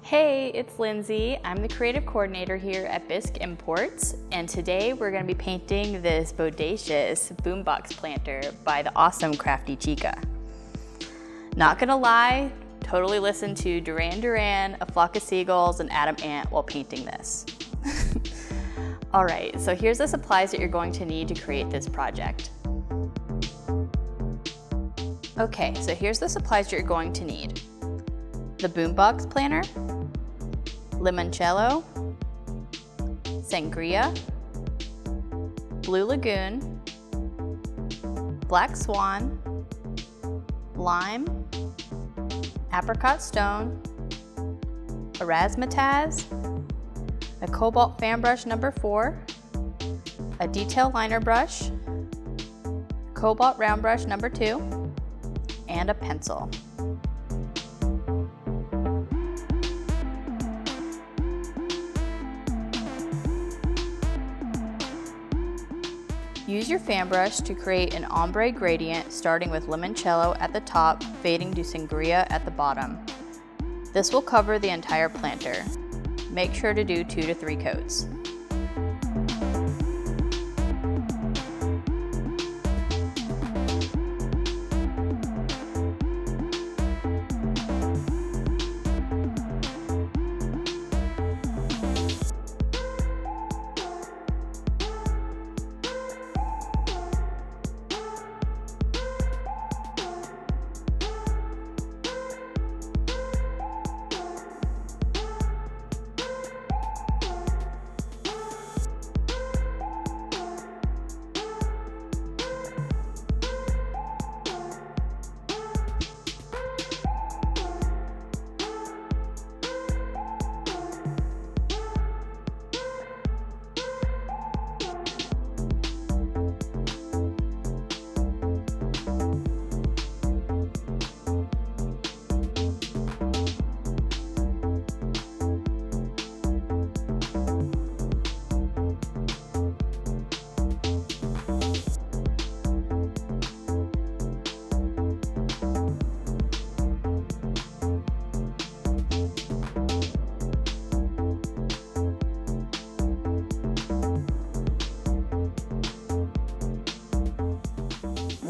Hey, it's Lindsey. I'm the creative coordinator here at Bisque Imports, and today we're going to be painting this Bodacious Boombox Planter by the awesome Crafty Chica. Not gonna lie, totally listened to Duran Duran, A Flock of Seagulls, and Adam Ant while painting this. All right, so here's the supplies that you're going to need to create this project. Okay, so here's the supplies you're going to need. The Boombox Planter, limoncello, sangria, blue lagoon, black swan, lime, apricot stone, a razzmatazz, a cobalt fan brush number 4, a detail liner brush, cobalt round brush number 2, and a pencil. Use your fan brush to create an ombre gradient starting with limoncello at the top, fading to sangria at the bottom. This will cover the entire planter. Make sure to do 2 to 3 coats.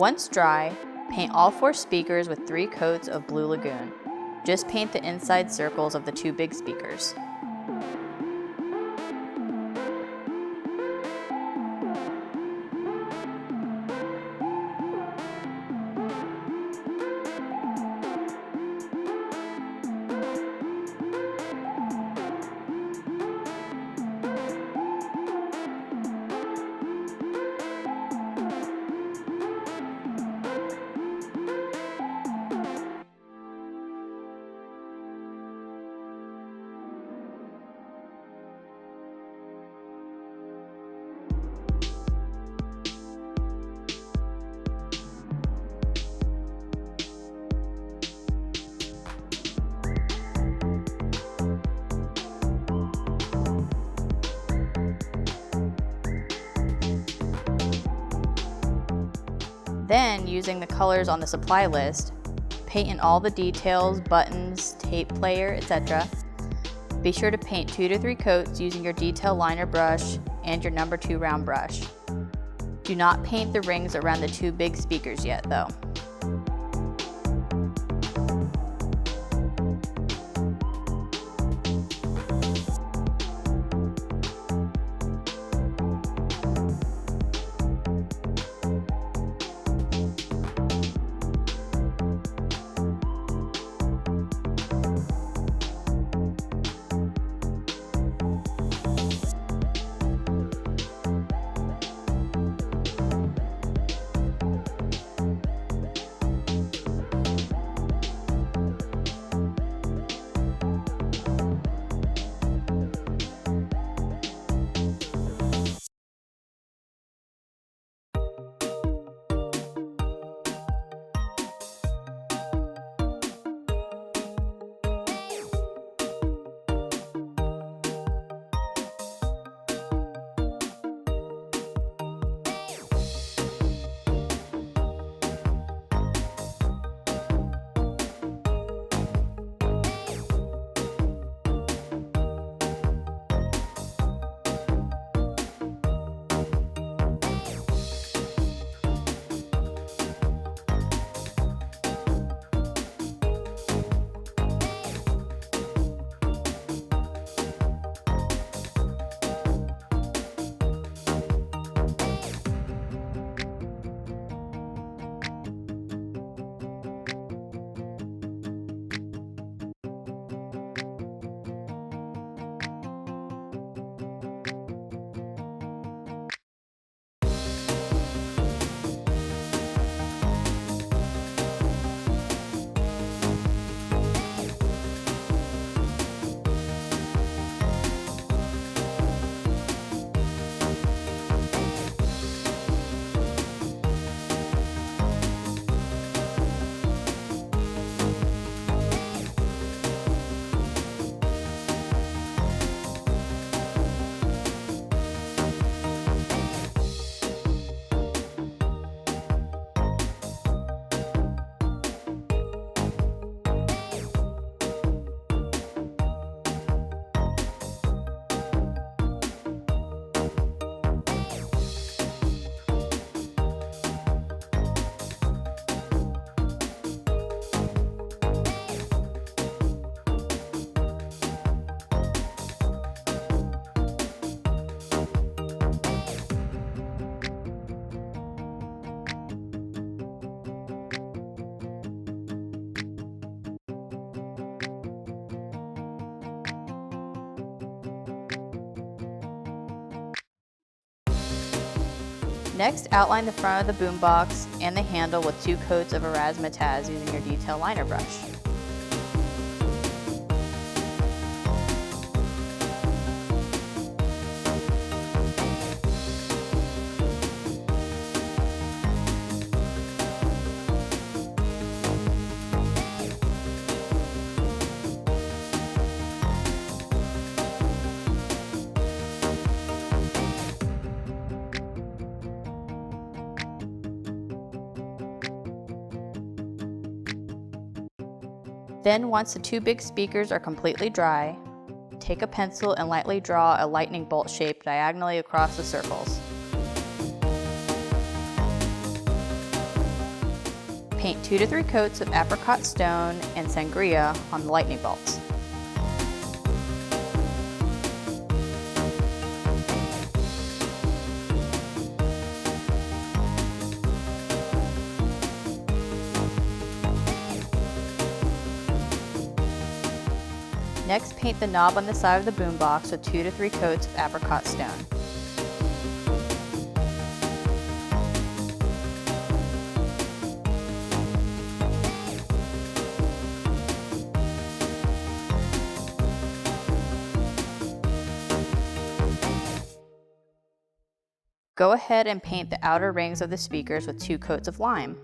Once dry, paint all 4 speakers with 3 coats of blue lagoon. Just paint the inside circles of the 2 big speakers. Then, using the colors on the supply list, paint in all the details, buttons, tape player, etc. Be sure to paint 2 to 3 coats using your detail liner brush and your number 2 round brush. Do not paint the rings around the 2 big speakers yet though. Next, outline the front of the boombox and the handle with 2 coats of razzmatazz using your detail liner brush. Then, once the 2 big speakers are completely dry, take a pencil and lightly draw a lightning bolt shape diagonally across the circles. Paint 2 to 3 coats of apricot stone and sangria on the lightning bolts. Next, paint the knob on the side of the boombox with 2 to 3 coats of apricot stone. Go ahead and paint the outer rings of the speakers with 2 coats of lime.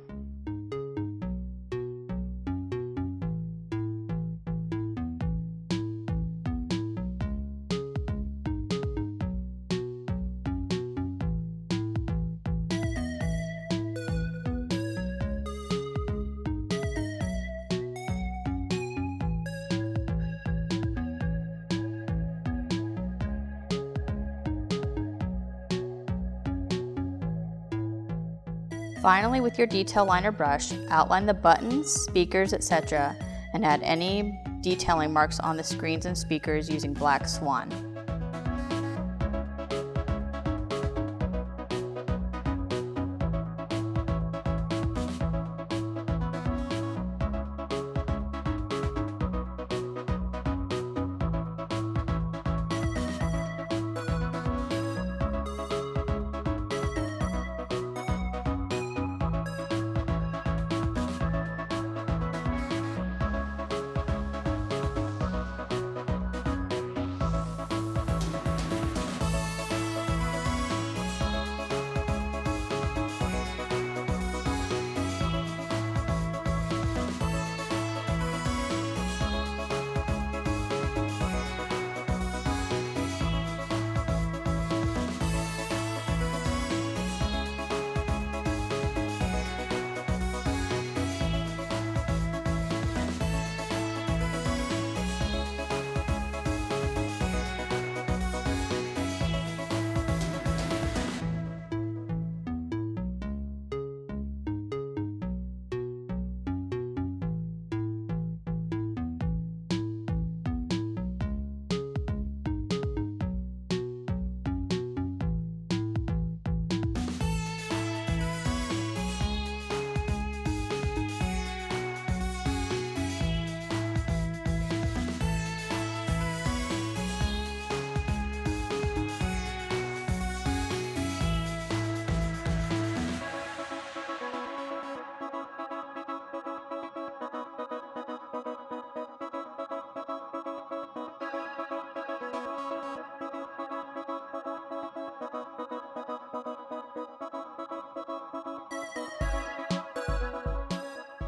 Finally, with your detail liner brush, outline the buttons, speakers, etc., and add any detailing marks on the screens and speakers using black swan.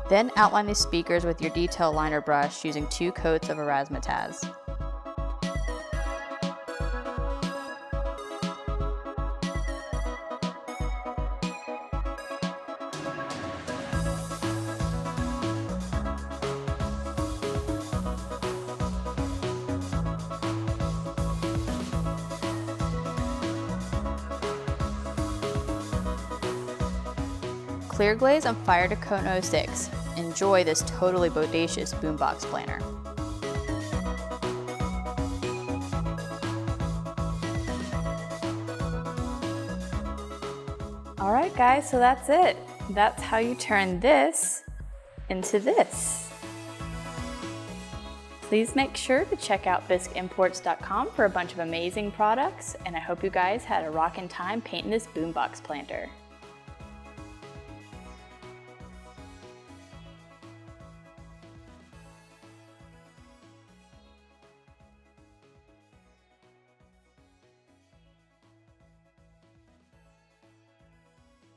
Then outline the speakers with your detail liner brush using 2 coats of razzmatazz. Clear glaze on fire to cone 06. Enjoy this totally bodacious boombox planter. Alright guys, so that's it. That's how you turn this into this. Please make sure to check out bisqueimports.com for a bunch of amazing products, and I hope you guys had a rockin' time painting this boombox planter.